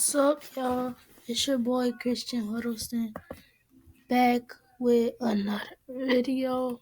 What's up, y'all? It's your boy Christian Huddleston back with another video.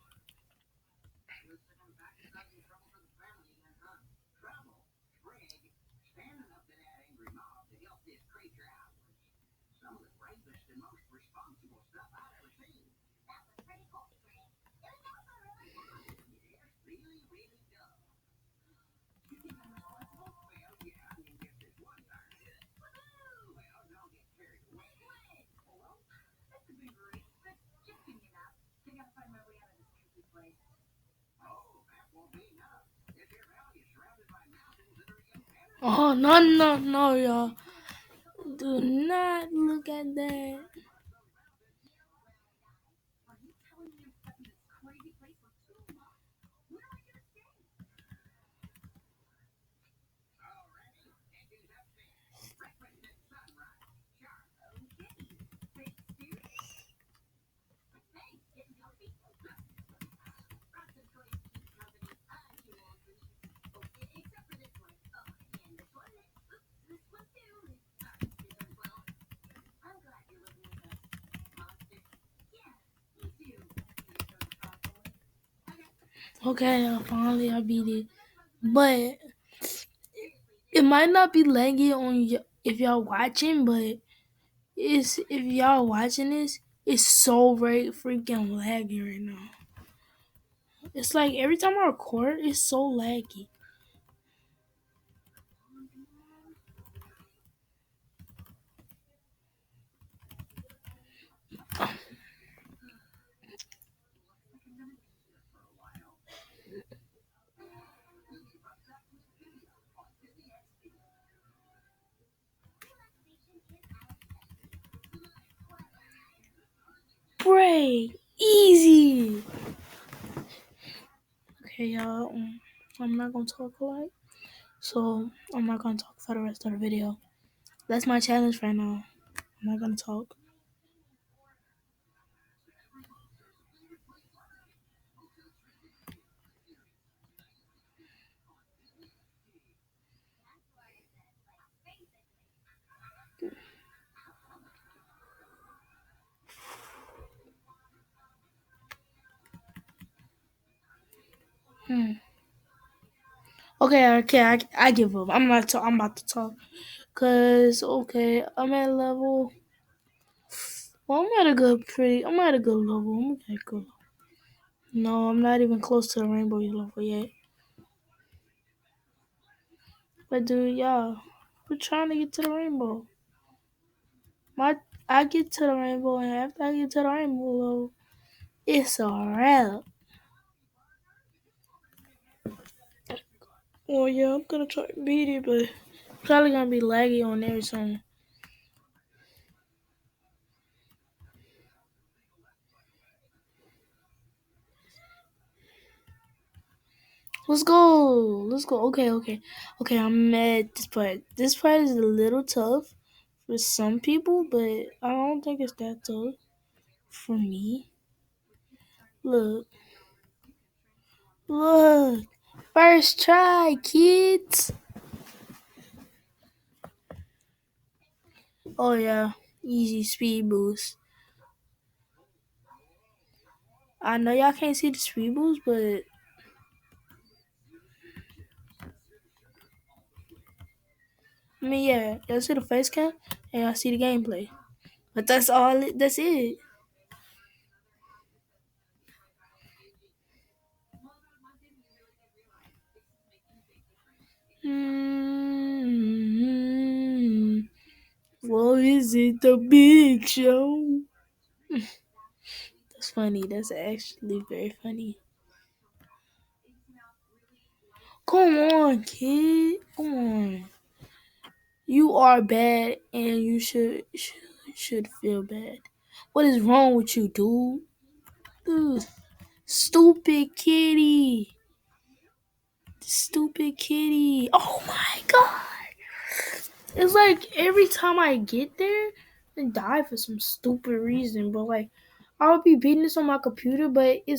Oh, no, y'all. Do not look at that. Okay, finally I beat it. But it might not be laggy on if y'all watching, but if y'all watching this, it's so very freaking laggy right now. It's like every time I record, it's so laggy. Bray, easy. Okay, y'all. I'm not gonna talk a lot, so I'm not gonna talk for the rest of the video. That's my challenge right now. I'm not gonna talk. Okay. I give up. I'm not. I'm about to talk. Okay, I'm at level. Well, I'm at a good level. I'm at a good level. No, I'm not even close to the rainbow level yet. But dude, y'all, we're trying to get to the rainbow. I get to the rainbow, and after I get to the rainbow level, it's a wrap. Well, yeah, I'm gonna try to beat it, but probably gonna be laggy on there soon. Let's go. Okay. I'm at this part. This part is a little tough for some people, but I don't think it's that tough for me. Look. First try, kids. Oh yeah, easy speed boost. I know y'all can't see the speed boost, but I mean, yeah, y'all see the face cam and y'all see the gameplay. But that's all. That's it. Mm-hmm. What is it? The Big Show. That's funny. That's actually very funny. Come on, kid. Come on. You are bad, and you should feel bad. What is wrong with you, dude? Stupid kitty. Stupid kitty. Oh my god. It's like every time I get there, I die for some stupid reason. But like, I'll be beating this on my computer, but it's